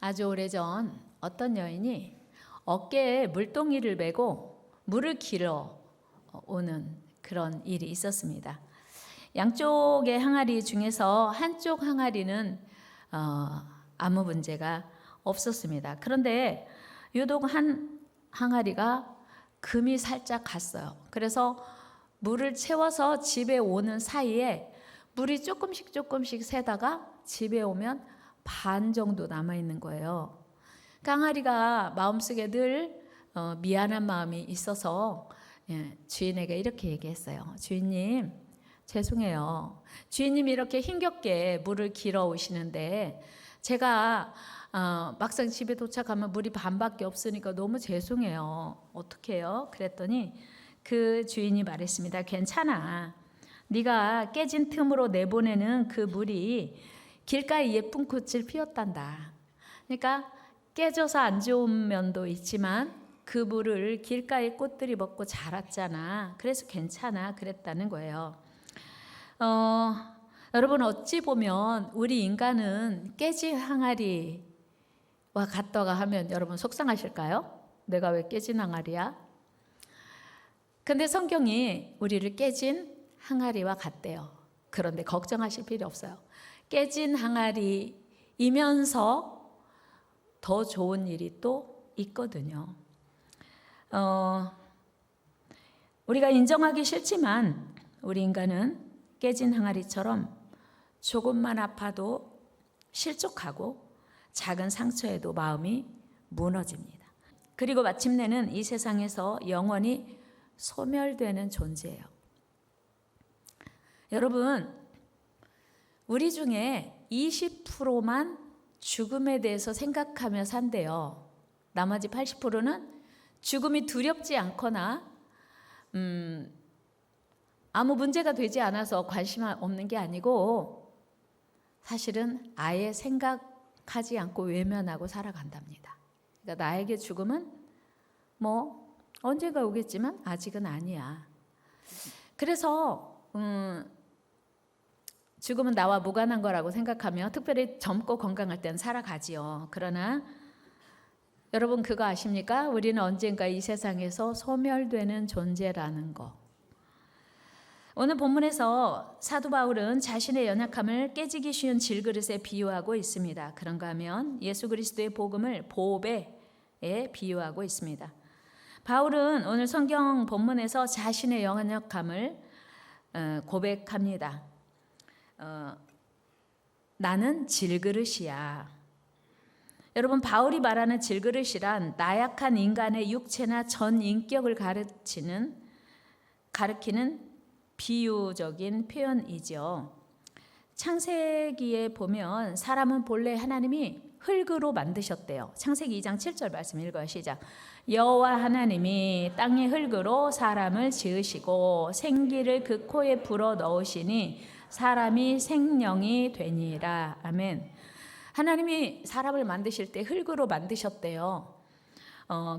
아주 오래전 어떤 여인이 어깨에 물동이를 메고 물을 길어 오는 그런 일이 있었습니다. 양쪽의 항아리 중에서 한쪽 항아리는 아무 문제가 없었습니다. 그런데 유독 한 항아리가 금이 살짝 갔어요. 그래서 물을 채워서 집에 오는 사이에 물이 조금씩 새다가 집에 오면 반 정도 남아있는 거예요. 깡아리가 마음속에 늘 미안한 마음이 있어서 주인에게 이렇게 얘기했어요. 주인님, 죄송해요. 주인님이 이렇게 힘겹게 물을 길어 오시는데 제가 막상 집에 도착하면 물이 반밖에 없으니까 너무 죄송해요. 어떡해요? 그랬더니 그 주인이 말했습니다. 괜찮아. 네가 깨진 틈으로 내보내는 그 물이 길가에 예쁜 꽃을 피웠단다. 그러니까 깨져서 안 좋은 면도 있지만 그 물을 길가의 꽃들이 먹고 자랐잖아. 그래서 괜찮아. 그랬다는 거예요. 여러분 어찌 보면 우리 인간은 깨진 항아리와 같다가 하면 여러분 속상하실까요? 내가 왜 깨진 항아리야? 근데 성경이 우리를 깨진 항아리와 같대요. 그런데 걱정하실 필요 없어요. 깨진 항아리이면서 더 좋은 일이 또 있거든요. 우리가 인정하기 싫지만 우리 인간은 깨진 항아리처럼 조금만 아파도 실족하고 작은 상처에도 마음이 무너집니다. 그리고 마침내는 이 세상에서 영원히 소멸되는 존재예요. 여러분, 우리 중에 20%만 죽음에 대해서 생각하며 산대요. 나머지 80%는 죽음이 두렵지 않거나 아무 문제가 되지 않아서 관심 없는 게 아니고 사실은 아예 생각하지 않고 외면하고 살아간답니다. 그러니까 나에게 죽음은 뭐 언젠가 오겠지만 아직은 아니야. 그래서 죽음은 나와 무관한 거라고 생각하며 특별히 젊고 건강할 때는 살아가지요. 그러나 여러분 그거 아십니까? 우리는 언젠가 이 세상에서 소멸되는 존재라는 거. 오늘 본문에서 사도 바울은 자신의 연약함을 깨지기 쉬운 질그릇에 비유하고 있습니다. 그런가 하면 예수 그리스도의 복음을 보배에 비유하고 있습니다. 바울은 오늘 성경 본문에서 자신의 연약함을 고백합니다. 나는 질그릇이야. 여러분 바울이 말하는 질그릇이란 나약한 인간의 육체나 전 인격을 가리키는 비유적인 표현이죠. 창세기에 보면 사람은 본래 하나님이 흙으로 만드셨대요. 창세기 2장 7절 말씀 읽어요. 시작. 여호와 하나님이 땅의 흙으로 사람을 지으시고 생기를 그 코에 불어 넣으시니 사람이 생명이 되니라. 아멘. 하나님이 사람을 만드실 때 흙으로 만드셨대요.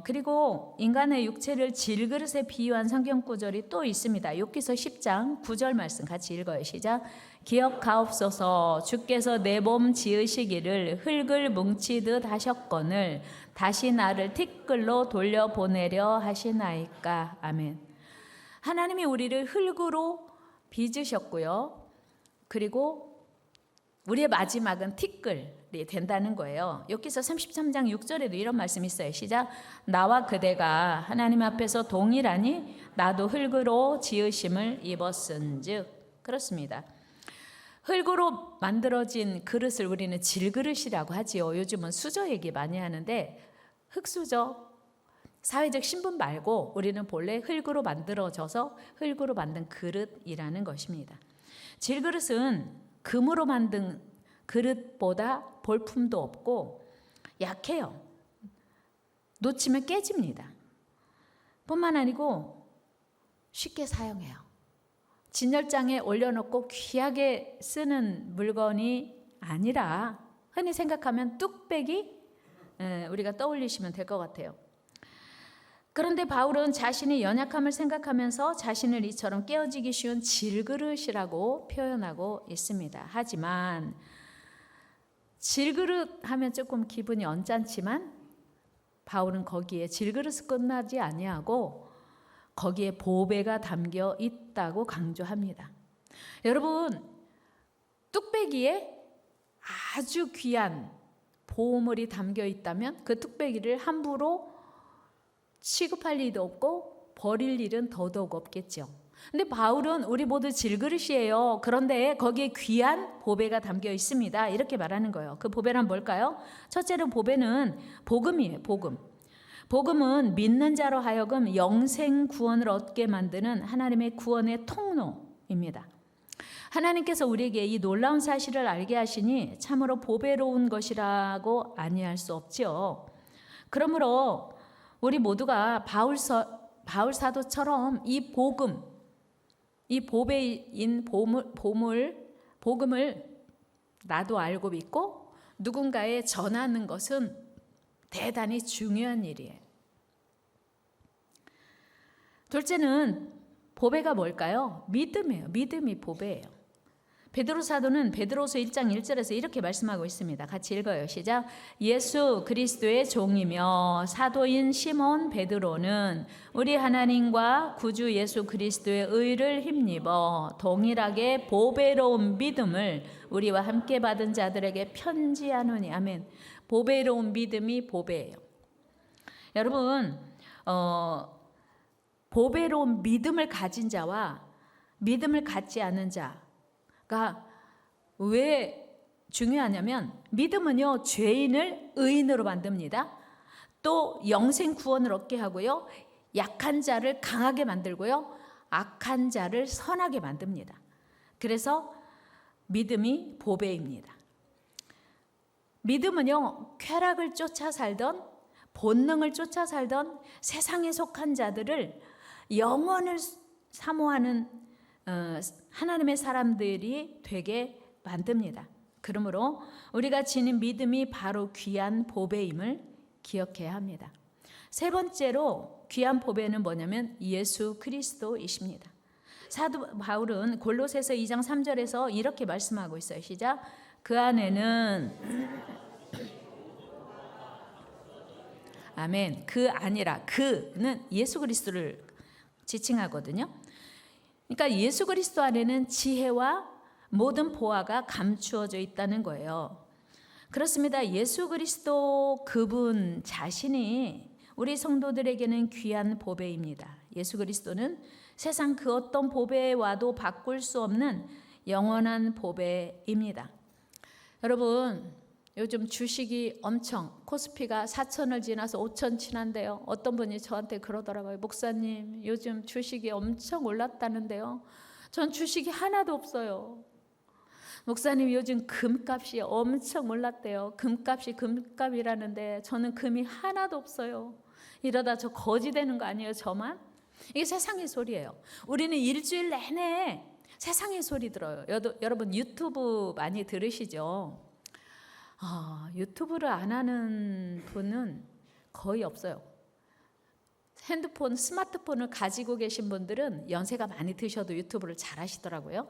그리고 인간의 육체를 질그릇에 비유한 성경 구절이 또 있습니다. 욥기서 10장 9절 말씀 같이 읽어요. 시작. 기억하옵소서 주께서 내 몸 지으시기를 흙을 뭉치듯 하셨거늘 다시 나를 티끌로 돌려보내려 하시나이까. 아멘. 하나님이 우리를 흙으로 빚으셨고요. 그리고 우리의 마지막은 티끌이 된다는 거예요. 욥기서 33장 6절에도 이런 말씀이 있어요. 시작. 나와 그대가 하나님 앞에서 동일하니 나도 흙으로 지으심을 입었은즉. 그렇습니다. 흙으로 만들어진 그릇을 우리는 질그릇이라고 하지요. 요즘은 수저 얘기 많이 하는데 흙수저, 사회적 신분 말고 우리는 본래 흙으로 만들어져서 흙으로 만든 그릇이라는 것입니다. 질그릇은 금으로 만든 그릇보다 볼품도 없고 약해요. 놓치면 깨집니다. 뿐만 아니고 쉽게 사용해요. 진열장에 올려놓고 귀하게 쓰는 물건이 아니라 흔히 생각하면 뚝배기 우리가 떠올리시면 될 것 같아요. 그런데 바울은 자신의 연약함을 생각하면서 자신을 이처럼 깨어지기 쉬운 질그릇이라고 표현하고 있습니다. 하지만 질그릇 하면 조금 기분이 언짢지만 바울은 거기에 질그릇이 끝나지 아니하고 거기에 보배가 담겨 있다고 강조합니다. 여러분, 뚝배기에 아주 귀한 보물이 담겨 있다면 그 뚝배기를 함부로 취급할 일도 없고 버릴 일은 더더욱 없겠죠. 근데 바울은 우리 모두 질그릇이에요. 그런데 거기에 귀한 보배가 담겨 있습니다. 이렇게 말하는 거예요. 그 보배란 뭘까요? 첫째로 보배는 복음이에요. 복음. 복음은 믿는 자로 하여금 영생 구원을 얻게 만드는 하나님의 구원의 통로입니다. 하나님께서 우리에게 이 놀라운 사실을 알게 하시니 참으로 보배로운 것이라고 아니할 수 없지요. 그러므로 우리 모두가 바울 사도처럼 이 복음, 이 보배인 복음을 나도 알고 믿고 누군가에 전하는 것은 대단히 중요한 일이에요. 둘째는 보배가 뭘까요? 믿음이에요. 믿음이 보배예요. 베드로 사도는 베드로서 1장 1절에서 이렇게 말씀하고 있습니다. 같이 읽어요. 시작. 예수 그리스도의 종이며 사도인 시몬 베드로는 우리 하나님과 구주 예수 그리스도의 의를 힘입어 동일하게 보배로운 믿음을 우리와 함께 받은 자들에게 편지하노니. 아멘. 보배로운 믿음이 보배예요. 여러분, 보배로운 믿음을 가진 자와 믿음을 갖지 않은 자가 왜 중요하냐면 믿음은요, 죄인을 의인으로 만듭니다. 또 영생 구원을 얻게 하고요, 약한 자를 강하게 만들고요, 악한 자를 선하게 만듭니다. 그래서 믿음이 보배입니다. 믿음은요, 쾌락을 쫓아 살던, 본능을 쫓아 살던 세상에 속한 자들을 영원을 사모하는 하나님의 사람들이 되게 만듭니다. 그러므로 우리가 지닌 믿음이 바로 귀한 보배임을 기억해야 합니다. 세 번째로 귀한 보배는 뭐냐면 예수 그리스도이십니다. 사도 바울은 골로새서 2장 3절에서 이렇게 말씀하고 있어요. 시작. 그 안에는 아멘. 그 아니라 그는 예수 그리스도를 지칭하거든요. 그러니까 예수 그리스도 안에는 지혜와 모든 보화가 감추어져 있다는 거예요. 그렇습니다. 예수 그리스도 그분 자신이 우리 성도들에게는 귀한 보배입니다. 예수 그리스도는 세상 그 어떤 보배와도 바꿀 수 없는 영원한 보배입니다. 여러분, 요즘 주식이 엄청 코스피가 4천을 지나서 5천 지난데요. 어떤 분이 저한테 그러더라고요. 목사님, 요즘 주식이 엄청 올랐다는데요. 전 주식이 하나도 없어요. 목사님, 요즘 금값이 엄청 올랐대요. 금값이 금값이라는데 저는 금이 하나도 없어요. 이러다 저 거지 되는 거 아니에요, 저만? 이게 세상의 소리예요. 우리는 일주일 내내 세상의 소리 들어요. 여러분 유튜브 많이 들으시죠? 유튜브를 안 하는 분은 거의 없어요. 핸드폰, 스마트폰을 가지고 계신 분들은 연세가 많이 드셔도 유튜브를 잘 하시더라고요.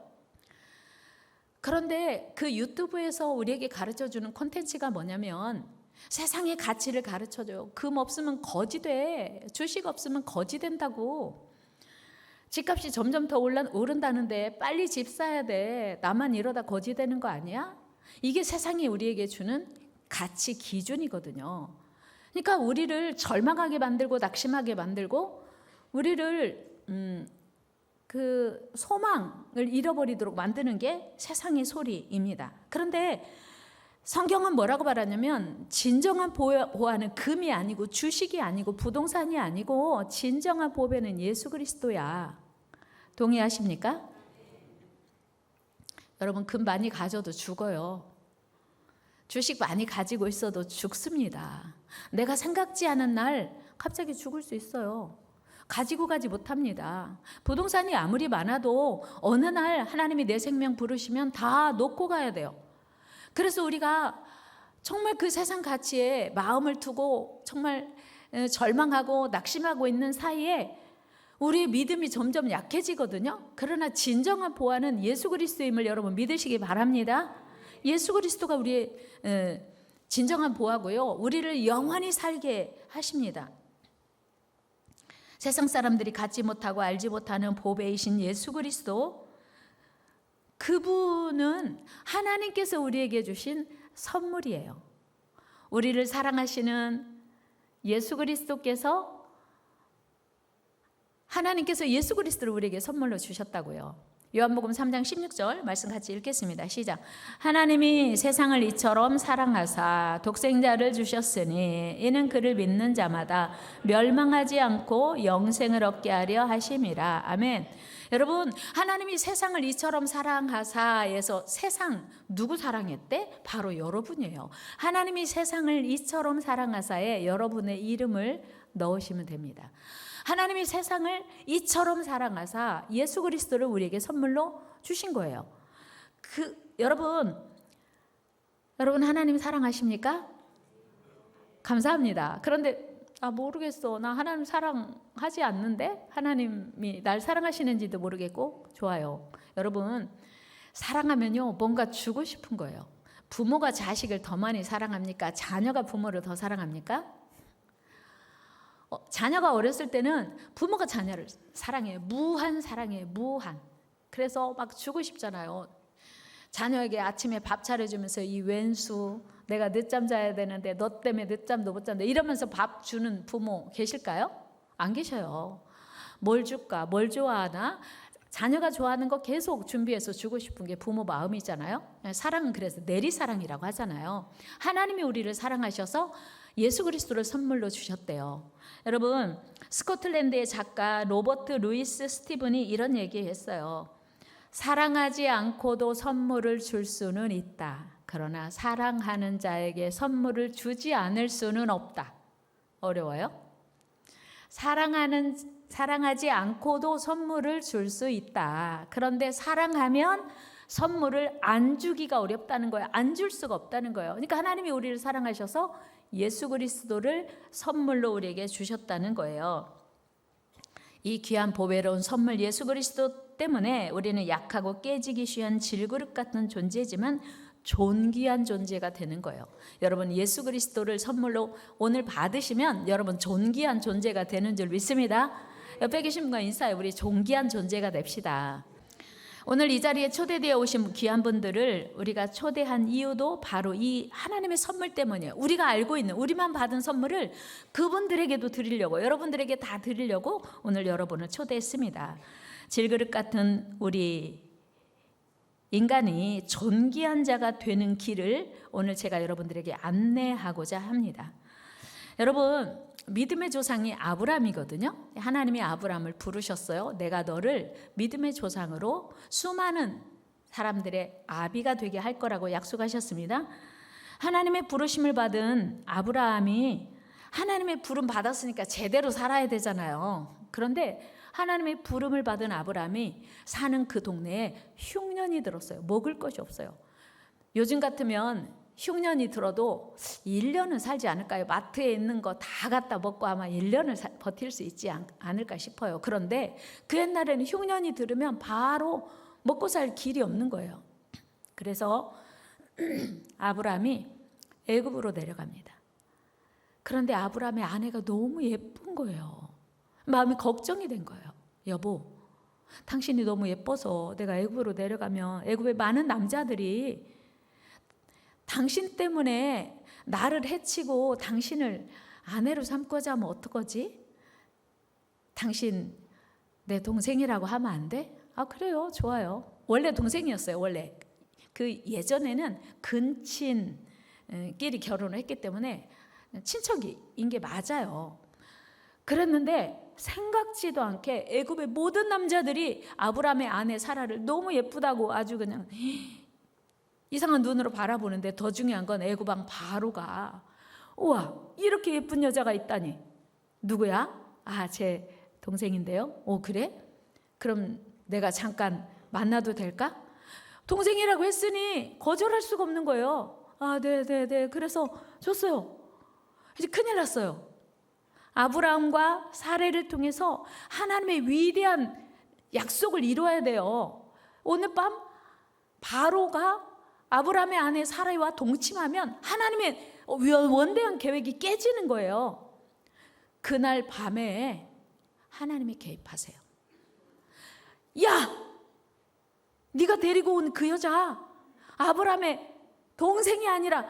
그런데 그 유튜브에서 우리에게 가르쳐주는 콘텐츠가 뭐냐면 세상의 가치를 가르쳐줘요. 금 없으면 거지 돼. 주식 없으면 거지 된다고. 집값이 점점 더 오른다는데 빨리 집 사야 돼. 나만 이러다 거지 되는 거 아니야? 이게 세상이 우리에게 주는 가치 기준이거든요. 그러니까 우리를 절망하게 만들고 낙심하게 만들고 우리를 그 소망을 잃어버리도록 만드는 게 세상의 소리입니다. 그런데 성경은 뭐라고 말하냐면 진정한 보화는 금이 아니고 주식이 아니고 부동산이 아니고 진정한 보배는 예수 그리스도야. 동의하십니까? 여러분, 금 많이 가져도 죽어요. 주식 많이 가지고 있어도 죽습니다. 내가 생각지 않은 날 갑자기 죽을 수 있어요. 가지고 가지 못합니다. 부동산이 아무리 많아도 어느 날 하나님이 내 생명 부르시면 다 놓고 가야 돼요. 그래서 우리가 정말 그 세상 가치에 마음을 두고 정말 절망하고 낙심하고 있는 사이에 우리의 믿음이 점점 약해지거든요. 그러나 진정한 보화는 예수 그리스도임을 여러분 믿으시기 바랍니다. 예수 그리스도가 우리의 진정한 보화고요. 우리를 영원히 살게 하십니다. 세상 사람들이 갖지 못하고 알지 못하는 보배이신 예수 그리스도, 그분은 하나님께서 우리에게 주신 선물이에요. 우리를 사랑하시는 예수 그리스도께서, 하나님께서 예수 그리스도를 우리에게 선물로 주셨다고요. 요한복음 3장 16절 말씀 같이 읽겠습니다. 시작. 하나님이 세상을 이처럼 사랑하사 독생자를 주셨으니 이는 그를 믿는 자마다 멸망하지 않고 영생을 얻게 하려 하심이라. 아멘. 여러분, 하나님이 세상을 이처럼 사랑하사에서 세상 누구 사랑했대? 바로 여러분이에요. 하나님이 세상을 이처럼 사랑하사에 여러분의 이름을 넣으시면 됩니다. 하나님이 세상을 이처럼 사랑하사 예수 그리스도를 우리에게 선물로 주신 거예요. 여러분 하나님 사랑하십니까? 감사합니다. 그런데 모르겠어. 나 하나님 사랑하지 않는데? 하나님이 날 사랑하시는지도 모르겠고. 좋아요. 여러분, 사랑하면요 뭔가 주고 싶은 거예요. 부모가 자식을 더 많이 사랑합니까? 자녀가 부모를 더 사랑합니까? 자녀가 어렸을 때는 부모가 자녀를 사랑해요. 무한 사랑해요. 무한. 그래서 막 주고 싶잖아요. 자녀에게 아침에 밥 차려주면서 이 왼수, 내가 늦잠 자야 되는데 너 때문에 늦잠도 못 잔다 이러면서 밥 주는 부모 계실까요? 안 계셔요. 뭘 줄까? 뭘 좋아하나? 자녀가 좋아하는 거 계속 준비해서 주고 싶은 게 부모 마음이잖아요. 사랑은 그래서 내리사랑이라고 하잖아요. 하나님이 우리를 사랑하셔서 예수 그리스도를 선물로 주셨대요. 여러분, 스코틀랜드의 작가 로버트 루이스 스티븐이 이런 얘기했어요. 사랑하지 않고도 선물을 줄 수는 있다. 그러나 사랑하는 자에게 선물을 주지 않을 수는 없다. 어려워요? 사랑하지 않고도 선물을 줄 수 있다. 그런데 사랑하면 선물을 안 주기가 어렵다는 거예요. 안 줄 수가 없다는 거예요. 그러니까 하나님이 우리를 사랑하셔서 예수 그리스도를 선물로 우리에게 주셨다는 거예요. 이 귀한 보배로운 선물 예수 그리스도 때문에 우리는 약하고 깨지기 쉬운 질그릇 같은 존재지만 존귀한 존재가 되는 거예요. 여러분, 예수 그리스도를 선물로 오늘 받으시면 여러분 존귀한 존재가 되는 줄 믿습니다. 옆에 계신 분과 인사해. 우리 존귀한 존재가 됩시다. 오늘 이 자리에 초대되어 오신 귀한 분들을 우리가 초대한 이유도 바로 이 하나님의 선물 때문이에요. 우리가 알고 있는, 우리만 받은 선물을 그분들에게도 드리려고, 여러분들에게 다 드리려고 오늘 여러분을 초대했습니다. 질그릇 같은 우리 인간이 존귀한 자가 되는 길을 오늘 제가 여러분들에게 안내하고자 합니다. 여러분, 믿음의 조상이 아브라함이거든요. 하나님이 아브라함을 부르셨어요. 내가 너를 믿음의 조상으로 수많은 사람들의 아비가 되게 할 거라고 약속하셨습니다. 하나님의 부르심을 받은 아브라함이 하나님의 부름 받았으니까 제대로 살아야 되잖아요. 그런데 하나님의 부름을 받은 아브라함이 사는 그 동네에 흉년이 들었어요. 먹을 것이 없어요. 요즘 같으면 흉년이 들어도 1년은 살지 않을까요? 마트에 있는 거 다 갖다 먹고 아마 1년을 버틸 수 있지 않을까 싶어요. 그런데 그 옛날에는 흉년이 들으면 바로 먹고 살 길이 없는 거예요. 그래서 아브라함이 애굽으로 내려갑니다. 그런데 아브라함의 아내가 너무 예쁜 거예요. 마음이 걱정이 된 거예요. 여보, 당신이 너무 예뻐서 내가 애굽으로 내려가면 애굽의 많은 남자들이 당신 때문에 나를 해치고 당신을 아내로 삼고자 하면 어떡하지? 당신 내 동생이라고 하면 안 돼? 그래요. 좋아요. 원래 동생이었어요. 원래. 그 예전에는 근친끼리 결혼을 했기 때문에 친척인 게 맞아요. 그랬는데 생각지도 않게 애굽의 모든 남자들이 아브라함의 아내 사라를 너무 예쁘다고 아주 그냥 이상한 눈으로 바라보는데, 더 중요한 건 애굽 왕 바로가 우와, 이렇게 예쁜 여자가 있다니. 누구야? 제 동생인데요. 그래? 그럼 내가 잠깐 만나도 될까? 동생이라고 했으니 거절할 수가 없는 거예요. 네. 그래서 줬어요. 이제 큰일 났어요. 아브라함과 사레를 통해서 하나님의 위대한 약속을 이루어야 돼요. 오늘 밤 바로가 아브라함의 아내 사라와 동침하면 하나님의 원대한 계획이 깨지는 거예요. 그날 밤에 하나님이 개입하세요. 야, 네가 데리고 온 그 여자 아브라함의 동생이 아니라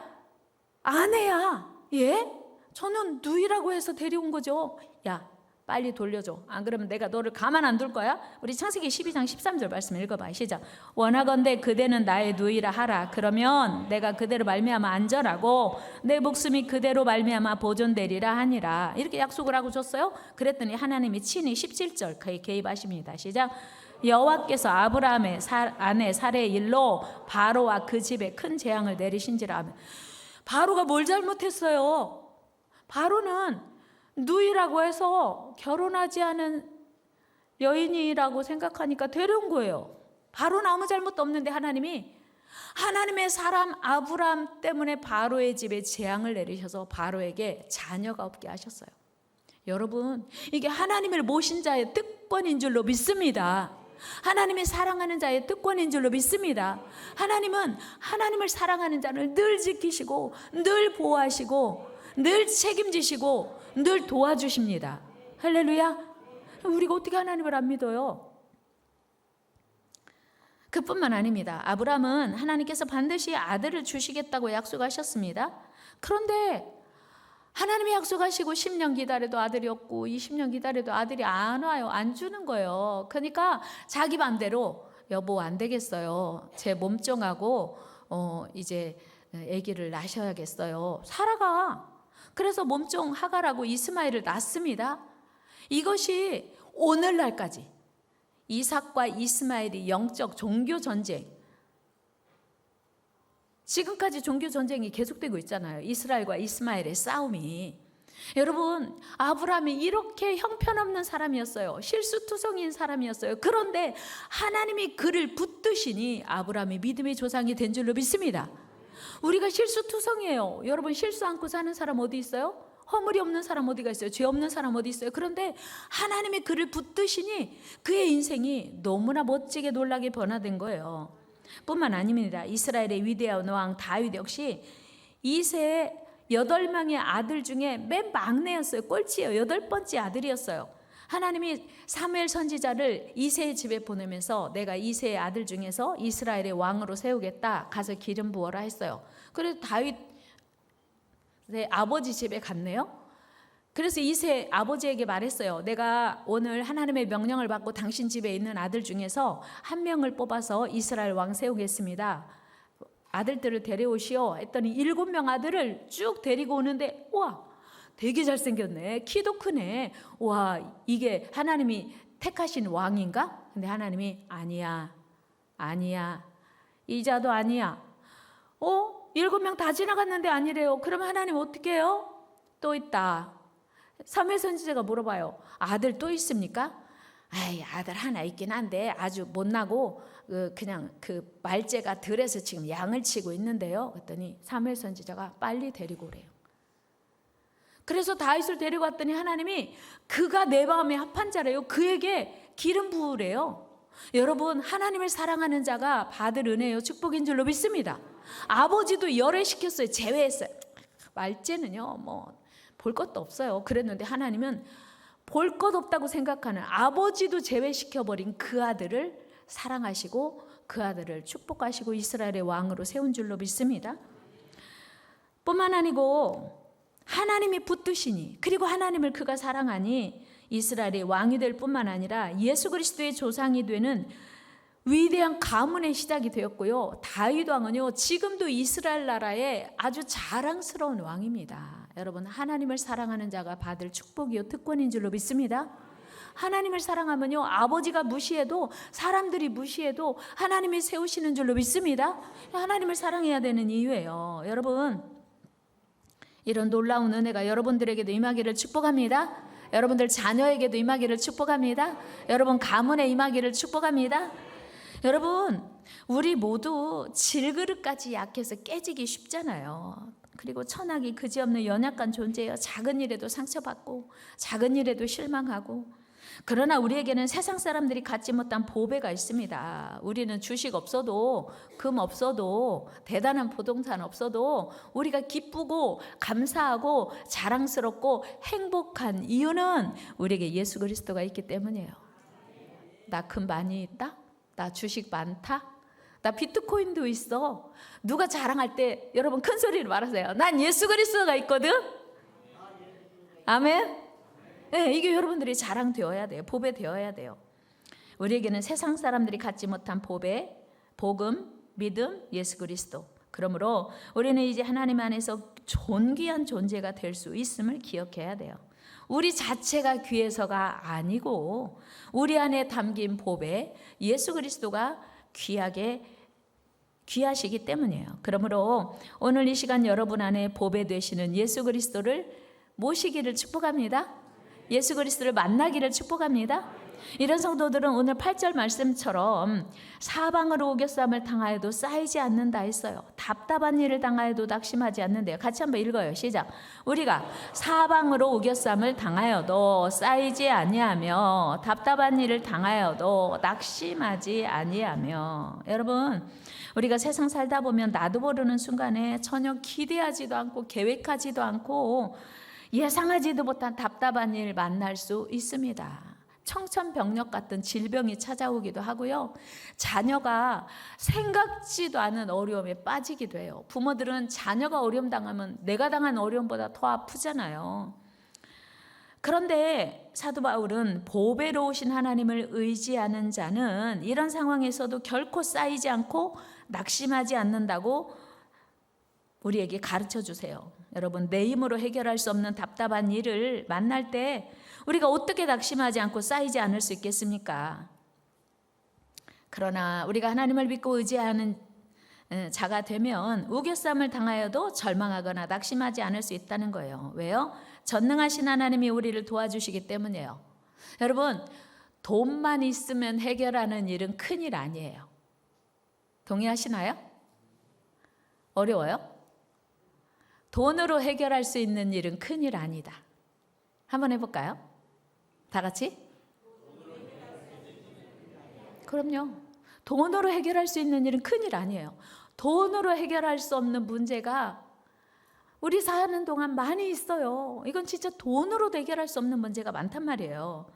아내야. 예? 저는 누이라고 해서 데려온 거죠. 야, 빨리 돌려줘. 안 그러면 내가 너를 가만 안 둘 거야. 우리 창세기 12장 13절 말씀 읽어봐. 시작. 원하건대 그대는 나의 누이라 하라. 그러면 내가 그대로 말미암아 안전하고 내 목숨이 그대로 말미암아 보존되리라 하니라. 이렇게 약속을 하고 줬어요. 그랬더니 하나님이 친히 17절 그에 개입하십니다. 시작. 여호와께서 아브라함의 아내 사레의 일로 바로와 그 집에 큰 재앙을 내리신지라 하면, 바로가 뭘 잘못했어요? 바로는 누이라고 해서 결혼하지 않은 여인이라고 생각하니까 데려온 거예요. 바로는 아무 잘못도 없는데 하나님의 사람 아브라함 때문에 바로의 집에 재앙을 내리셔서 바로에게 자녀가 없게 하셨어요. 여러분, 이게 하나님을 모신 자의 특권인 줄로 믿습니다. 하나님이 사랑하는 자의 특권인 줄로 믿습니다. 하나님은 하나님을 사랑하는 자를 늘 지키시고 늘 보호하시고 늘 책임지시고 늘 도와주십니다. 할렐루야. 우리가 어떻게 하나님을 안 믿어요? 그뿐만 아닙니다. 아브라함은 하나님께서 반드시 아들을 주시겠다고 약속하셨습니다. 그런데 하나님이 약속하시고 10년 기다려도 아들이 없고 20년 기다려도 아들이 안 와요. 안 주는 거예요. 그러니까 자기 맘대로 여보 안 되겠어요. 제 몸종하고 이제 아기를 낳으셔야겠어요. 사라가 그래서 몸종 하갈하고 이스마엘을 낳습니다. 이것이 오늘날까지 이삭과 이스마엘이 영적 종교 전쟁, 지금까지 종교 전쟁이 계속되고 있잖아요. 이스라엘과 이스마엘의 싸움이. 여러분, 아브라함이 이렇게 형편없는 사람이었어요. 실수투성이인 사람이었어요. 그런데 하나님이 그를 붙드시니 아브라함이 믿음의 조상이 된 줄로 믿습니다. 우리가 실수투성이에요. 여러분, 실수 않고 사는 사람 어디 있어요? 허물이 없는 사람 어디가 있어요? 죄 없는 사람 어디 있어요? 그런데 하나님이 그를 붙드시니 그의 인생이 너무나 멋지게 놀라게 변화된 거예요. 뿐만 아닙니다. 이스라엘의 위대한 왕 다윗 역시 이세의 8명의 아들 중에 맨 막내였어요. 꼴찌예요. 8번째 아들이었어요. 하나님이 사무엘 선지자를 이세의 집에 보내면서 내가 이세의 아들 중에서 이스라엘의 왕으로 세우겠다. 가서 기름 부어라 했어요. 그래서 다윗 아버지 집에 갔네요. 그래서 이세 아버지에게 말했어요. 내가 오늘 하나님의 명령을 받고 당신 집에 있는 아들 중에서 한 명을 뽑아서 이스라엘 왕 세우겠습니다. 아들들을 데려오시오 했더니 7명 아들을 쭉 데리고 오는데, 와, 되게 잘생겼네. 키도 크네. 와, 이게 하나님이 택하신 왕인가? 근데 하나님이 아니야. 이자도 아니야. 7명 다 지나갔는데 아니래요. 그러면 하나님 어떻게 해요? 또 있다. 사무엘 선지자가 물어봐요. 아들 또 있습니까? 아들 하나 있긴 한데 아주 못나고 그냥 그 말째가 들에서 지금 양을 치고 있는데요. 그랬더니 사무엘 선지자가 빨리 데리고 오래요. 그래서 다윗을 데리고 왔더니 하나님이 그가 내 마음에 합한 자래요. 그에게 기름 부으래요. 여러분, 하나님을 사랑하는 자가 받을 은혜요 축복인 줄로 믿습니다. 아버지도 열애시켰어요. 제외했어요. 말째는요 볼 것도 없어요. 그랬는데 하나님은 볼 것 없다고 생각하는 아버지도 제외시켜버린 그 아들을 사랑하시고 그 아들을 축복하시고 이스라엘의 왕으로 세운 줄로 믿습니다. 뿐만 아니고 하나님이 붙드시니, 그리고 하나님을 그가 사랑하니 이스라엘의 왕이 될 뿐만 아니라 예수 그리스도의 조상이 되는 위대한 가문의 시작이 되었고요. 다윗 왕은요 지금도 이스라엘 나라의 아주 자랑스러운 왕입니다. 여러분, 하나님을 사랑하는 자가 받을 축복이요 특권인 줄로 믿습니다. 하나님을 사랑하면요 아버지가 무시해도, 사람들이 무시해도 하나님이 세우시는 줄로 믿습니다. 하나님을 사랑해야 되는 이유예요. 여러분, 이런 놀라운 은혜가 여러분들에게도 임하기를 축복합니다. 여러분들 자녀에게도 임하기를 축복합니다. 여러분 가문에 임하기를 축복합니다. 여러분, 우리 모두 질그릇까지 약해서 깨지기 쉽잖아요. 그리고 천하기 그지없는 연약한 존재예요. 작은 일에도 상처받고 작은 일에도 실망하고 그러나 우리에게는 세상 사람들이 갖지 못한 보배가 있습니다. 우리는 주식 없어도, 금 없어도, 대단한 부동산 없어도 우리가 기쁘고 감사하고 자랑스럽고 행복한 이유는 우리에게 예수 그리스도가 있기 때문이에요. 나 금 많이 있다? 나 주식 많다? 나 비트코인도 있어. 누가 자랑할 때 여러분 큰 소리로 말하세요. 난 예수 그리스도가 있거든. 아멘. 네, 이게 여러분들이 자랑되어야 돼요. 보배 되어야 돼요. 우리에게는 세상 사람들이 갖지 못한 보배, 복음, 믿음, 예수 그리스도. 그러므로 우리는 이제 하나님 안에서 존귀한 존재가 될 수 있음을 기억해야 돼요. 우리 자체가 귀해서가 아니고 우리 안에 담긴 보배, 예수 그리스도가 귀하시기 때문이에요. 그러므로 오늘 이 시간 여러분 안에 보배 되시는 예수 그리스도를 모시기를 축복합니다. 예수 그리스도를 만나기를 축복합니다. 이런 성도들은 오늘 8절 말씀처럼 사방으로 우겨쌈을 당하여도 쌓이지 않는다 했어요. 답답한 일을 당하여도 낙심하지 않는데요. 같이 한번 읽어요. 시작. 우리가 사방으로 우겨쌈을 당하여도 쌓이지 아니하며 답답한 일을 당하여도 낙심하지 아니하며. 여러분, 우리가 세상 살다 보면 나도 모르는 순간에 전혀 기대하지도 않고 계획하지도 않고 예상하지도 못한 답답한 일 만날 수 있습니다. 청천벽력 같은 질병이 찾아오기도 하고요. 자녀가 생각지도 않은 어려움에 빠지기도 해요. 부모들은 자녀가 어려움 당하면 내가 당한 어려움보다 더 아프잖아요. 그런데 사도 바울은 보배로우신 하나님을 의지하는 자는 이런 상황에서도 결코 쌓이지 않고 낙심하지 않는다고 우리에게 가르쳐 주세요. 여러분, 내 힘으로 해결할 수 없는 답답한 일을 만날 때 우리가 어떻게 낙심하지 않고 쌓이지 않을 수 있겠습니까? 그러나 우리가 하나님을 믿고 의지하는 자가 되면 우겨쌈을 당하여도 절망하거나 낙심하지 않을 수 있다는 거예요. 왜요? 전능하신 하나님이 우리를 도와주시기 때문이에요. 여러분, 돈만 있으면 해결하는 일은 큰일 아니에요. 동의하시나요? 어려워요? 돈으로 해결할 수 있는 일은 큰일 아니다. 한번 해볼까요? 다 같이? 그럼요. 돈으로 해결할 수 있는 일은 큰일 아니에요. 돈으로 해결할 수 없는 문제가 우리 사는 동안 많이 있어요. 이건 진짜 돈으로도 해결할 수 없는 문제가 많단 말이에요.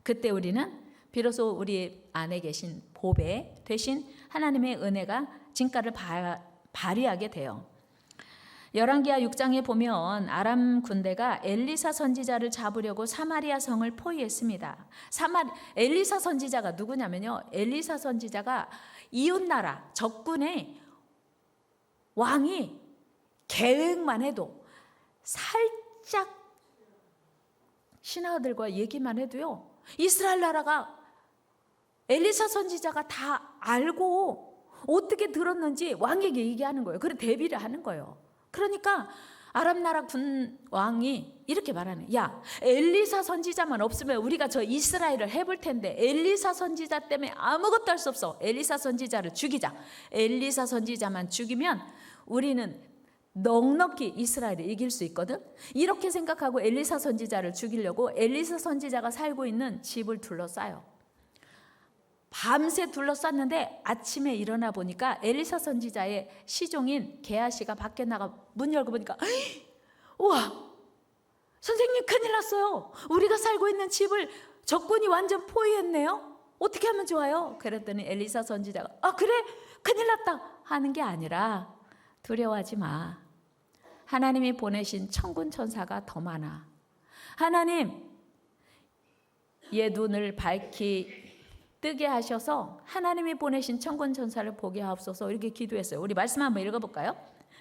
그때 우리는 비로소 우리 안에 계신 보배 대신 하나님의 은혜가 진가를 발휘하게 돼요. 열왕기하 6장에 보면 아람 군대가 엘리사 선지자를 잡으려고 사마리아 성을 포위했습니다. 엘리사 선지자가 누구냐면요. 엘리사 선지자가 이웃나라 적군의 왕이 계획만 해도 살짝 신하들과 얘기만 해도요. 이스라엘 나라가 엘리사 선지자가 다 알고 어떻게 들었는지 왕에게 얘기하는 거예요. 그래 대비를 하는 거예요. 그러니까 아람 나라 군 왕이 이렇게 말하는, 야, 엘리사 선지자만 없으면 우리가 저 이스라엘을 해볼 텐데 엘리사 선지자 때문에 아무것도 할 수 없어. 엘리사 선지자를 죽이자. 엘리사 선지자만 죽이면 우리는 넉넉히 이스라엘을 이길 수 있거든. 이렇게 생각하고 엘리사 선지자를 죽이려고 엘리사 선지자가 살고 있는 집을 둘러싸요. 밤새 둘러쌌는데 아침에 일어나 보니까 엘리사 선지자의 시종인 게하시가 밖에 나가 문 열고 보니까, 우와, 선생님 큰일 났어요. 우리가 살고 있는 집을 적군이 완전 포위했네요. 어떻게 하면 좋아요? 그랬더니 엘리사 선지자가, 아 그래? 큰일 났다 하는 게 아니라, 두려워하지 마. 하나님이 보내신 천군 천사가 더 많아. 하나님, 얘 눈을 밝히 뜨게 하셔서 하나님이 보내신 천군 천사를 보게 하옵소서. 이렇게 기도했어요. 우리 말씀 한번 읽어볼까요?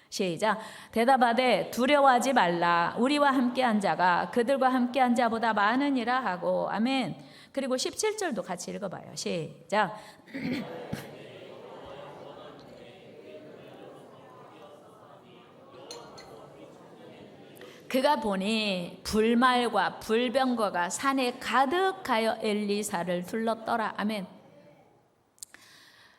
시작. 대답하되 두려워하지 말라. 우리와 함께한 자가 그들과 함께한 자보다 많으니라 하고. 아멘. 그리고 17절도 같이 읽어봐요. 시작. 그가 보니 불말과 불병거가 산에 가득하여 엘리사를 둘렀더라. 아멘.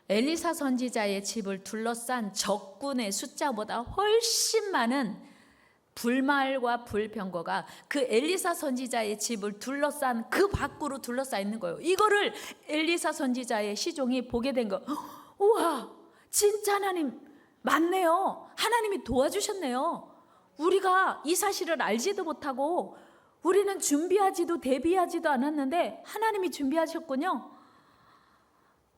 엘리사 선지자의 집을 둘러싼 적군의 숫자보다 훨씬 많은 불말과 불병거가 그 엘리사 선지자의 집을 둘러싼 그 밖으로 둘러싸 있는 거예요. 이거를 엘리사 선지자의 시종이 보게 된 거. 우와, 진짜 하나님 맞네요. 하나님이 도와주셨네요. 우리가 이 사실을 알지도 못하고 우리는 준비하지도 대비하지도 않았는데 하나님이 준비하셨군요.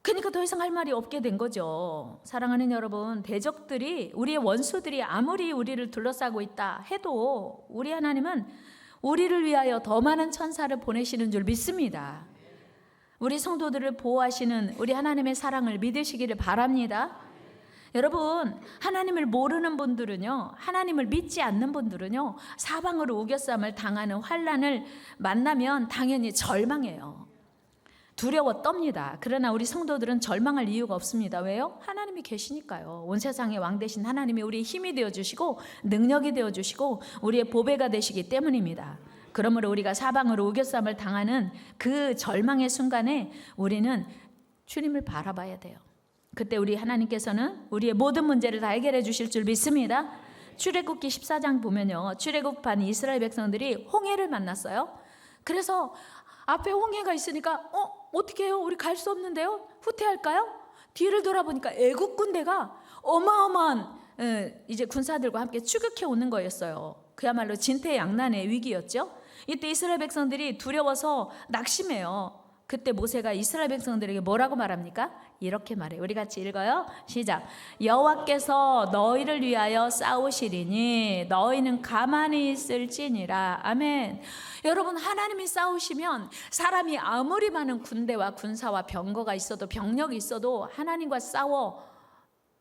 그러니까 더 이상 할 말이 없게 된 거죠. 사랑하는 여러분, 대적들이, 우리의 원수들이 아무리 우리를 둘러싸고 있다 해도 우리 하나님은 우리를 위하여 더 많은 천사를 보내시는 줄 믿습니다. 우리 성도들을 보호하시는 우리 하나님의 사랑을 믿으시기를 바랍니다. 여러분, 하나님을 모르는 분들은요, 하나님을 믿지 않는 분들은요, 사방으로 우겨쌈을 당하는 환난을 만나면 당연히 절망해요. 두려워 떱니다. 그러나 우리 성도들은 절망할 이유가 없습니다. 왜요? 하나님이 계시니까요. 온 세상의 왕 되신 하나님이 우리의 힘이 되어주시고 능력이 되어주시고 우리의 보배가 되시기 때문입니다. 그러므로 우리가 사방으로 우겨쌈을 당하는 그 절망의 순간에 우리는 주님을 바라봐야 돼요. 그때 우리 하나님께서는 우리의 모든 문제를 다 해결해 주실 줄 믿습니다. 출애굽기 14장 보면요, 출애굽한 이스라엘 백성들이 홍해를 만났어요. 그래서 앞에 홍해가 있으니까 어떻게 해요? 우리 갈 수 없는데요? 후퇴할까요? 뒤를 돌아보니까 애국 군대가 어마어마한 이제 군사들과 함께 추격해 오는 거였어요. 그야말로 진퇴양난의 위기였죠. 이때 이스라엘 백성들이 두려워서 낙심해요. 그때 모세가 이스라엘 백성들에게 뭐라고 말합니까? 이렇게 말해요. 우리 같이 읽어요. 시작. 여호와께서 너희를 위하여 싸우시리니 너희는 가만히 있을지니라. 아멘. 여러분, 하나님이 싸우시면 사람이 아무리 많은 군대와 군사와 병거가 있어도 병력이 있어도 하나님과 싸워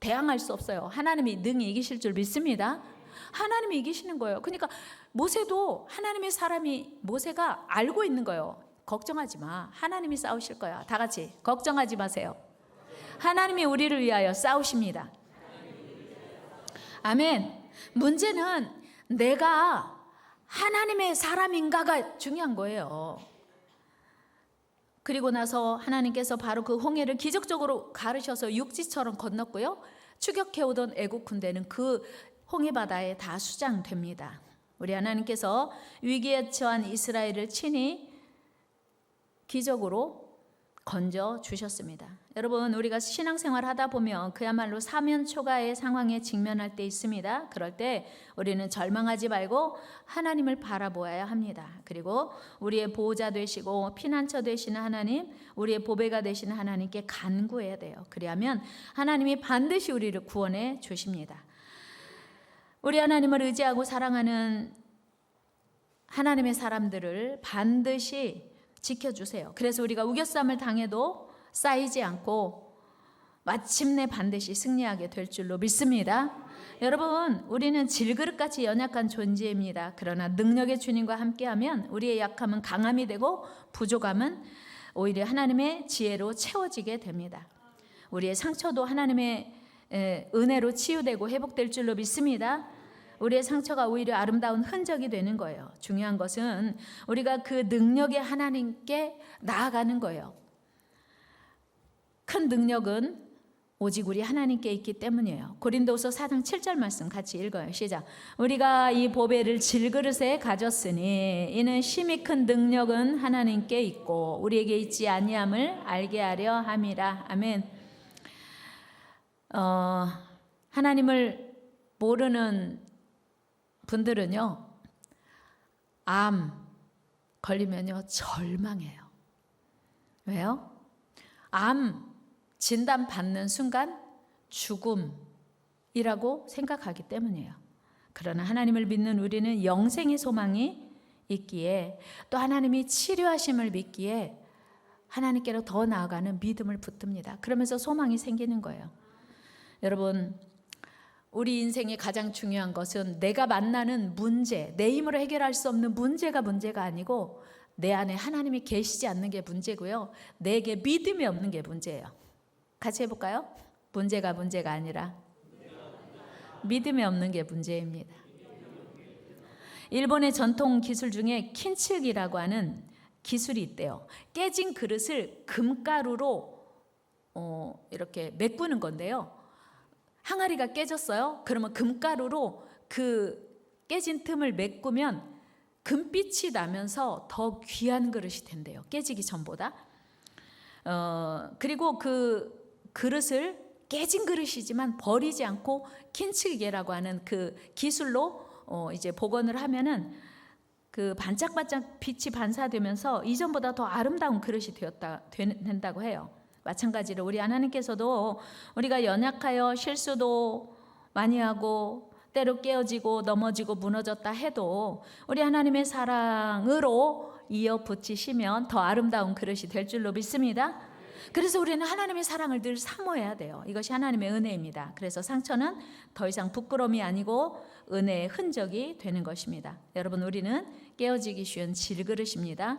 대항할 수 없어요. 하나님이 능히 이기실 줄 믿습니다. 하나님이 이기시는 거예요. 그러니까 모세도 하나님의 사람이 모세가 알고 있는 거예요. 걱정하지 마. 하나님이 싸우실 거야. 다 같이 걱정하지 마세요. 하나님이 우리를 위하여 싸우십니다. 아멘. 문제는 내가 하나님의 사람인가가 중요한 거예요. 그리고 나서 하나님께서 바로 그 홍해를 기적적으로 가르셔서 육지처럼 건넜고요. 추격해오던 애국 군대는 그 홍해 바다에 다 수장됩니다. 우리 하나님께서 위기에 처한 이스라엘을 친히 기적으로 건져 주셨습니다. 여러분, 우리가 신앙생활 하다 보면 그야말로 사면초가의 상황에 직면할 때 있습니다. 그럴 때 우리는 절망하지 말고 하나님을 바라보아야 합니다. 그리고 우리의 보호자 되시고 피난처 되시는 하나님, 우리의 보배가 되시는 하나님께 간구해야 돼요. 그리하면 하나님이 반드시 우리를 구원해 주십니다. 우리 하나님을 의지하고 사랑하는 하나님의 사람들을 반드시 지켜주세요. 그래서 우리가 우겨쌈을 당해도 쌓이지 않고 마침내 반드시 승리하게 될 줄로 믿습니다. 여러분, 우리는 질그릇같이 연약한 존재입니다. 그러나 능력의 주님과 함께하면 우리의 약함은 강함이 되고 부족함은 오히려 하나님의 지혜로 채워지게 됩니다. 우리의 상처도 하나님의 은혜로 치유되고 회복될 줄로 믿습니다. 우리의 상처가 오히려 아름다운 흔적이 되는 거예요. 중요한 것은 우리가 그 능력의 하나님께 나아가는 거예요. 큰 능력은 오직 우리 하나님께 있기 때문이에요. 고린도서 4장 7절 말씀 같이 읽어요. 시작. 우리가 이 보배를 질그릇에 가졌으니 이는 심히 큰 능력은 하나님께 있고 우리에게 있지 아니함을 알게 하려 함이라. 아멘. 하나님을 모르는 분들은요, 암 걸리면요 절망해요. 왜요? 암 진단 받는 순간 죽음이라고 생각하기 때문이에요. 그러나 하나님을 믿는 우리는 영생의 소망이 있기에 또 하나님이 치료하심을 믿기에 하나님께로 더 나아가는 믿음을 붙듭니다. 그러면서 소망이 생기는 거예요. 여러분, 우리 인생의 가장 중요한 것은 내가 만나는 문제, 내 힘으로 해결할 수 없는 문제가 문제가 아니고 내 안에 하나님이 계시지 않는 게 문제고요. 내게 믿음이 없는 게 문제예요. 같이 해볼까요? 문제가 문제가 아니라 믿음이 없는 게 문제입니다. 일본의 전통 기술 중에 킨츠기라고 하는 기술이 있대요. 깨진 그릇을 금가루로 이렇게 메꾸는 건데요. 항아리가 깨졌어요. 그러면 금가루로 그 깨진 틈을 메꾸면 금빛이 나면서 더 귀한 그릇이 된대요. 깨지기 전보다. 그리고 그 그릇을 깨진 그릇이지만 버리지 않고 킨츠기라고 하는 그 기술로 이제 복원을 하면은 그 반짝반짝 빛이 반사되면서 이전보다 더 아름다운 그릇이 된다고 해요. 마찬가지로 우리 하나님께서도 우리가 연약하여 실수도 많이 하고 때로 깨어지고 넘어지고 무너졌다 해도 우리 하나님의 사랑으로 이어 붙이시면 더 아름다운 그릇이 될 줄로 믿습니다. 그래서 우리는 하나님의 사랑을 늘 사모해야 돼요. 이것이 하나님의 은혜입니다. 그래서 상처는 더 이상 부끄러움이 아니고 은혜의 흔적이 되는 것입니다. 여러분, 우리는 깨어지기 쉬운 질그릇입니다.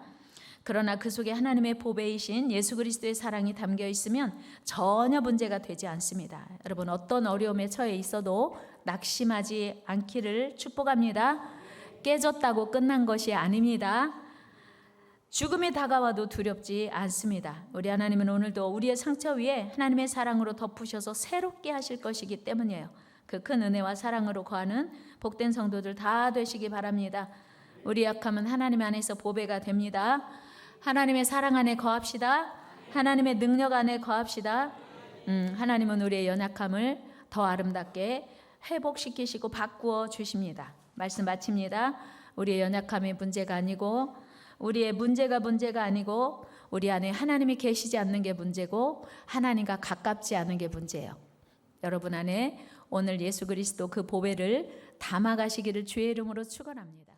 그러나 그 속에 하나님의 보배이신 예수 그리스도의 사랑이 담겨 있으면 전혀 문제가 되지 않습니다. 여러분, 어떤 어려움에 처해 있어도 낙심하지 않기를 축복합니다. 깨졌다고 끝난 것이 아닙니다. 죽음이 다가와도 두렵지 않습니다. 우리 하나님은 오늘도 우리의 상처 위에 하나님의 사랑으로 덮으셔서 새롭게 하실 것이기 때문이에요. 그 큰 은혜와 사랑으로 거하는 복된 성도들 다 되시기 바랍니다. 우리 약함은 하나님 안에서 보배가 됩니다. 하나님의 사랑 안에 거합시다. 하나님의 능력 안에 거합시다. 하나님은 우리의 연약함을 더 아름답게 회복시키시고 바꾸어 주십니다. 말씀 마칩니다. 우리의 연약함이 문제가 아니고 우리의 문제가 아니고 우리 안에 하나님이 계시지 않는 게 문제고 하나님과 가깝지 않은 게 문제예요. 여러분 안에 오늘 예수 그리스도 그 보배를 담아가시기를 주의 이름으로 축원합니다.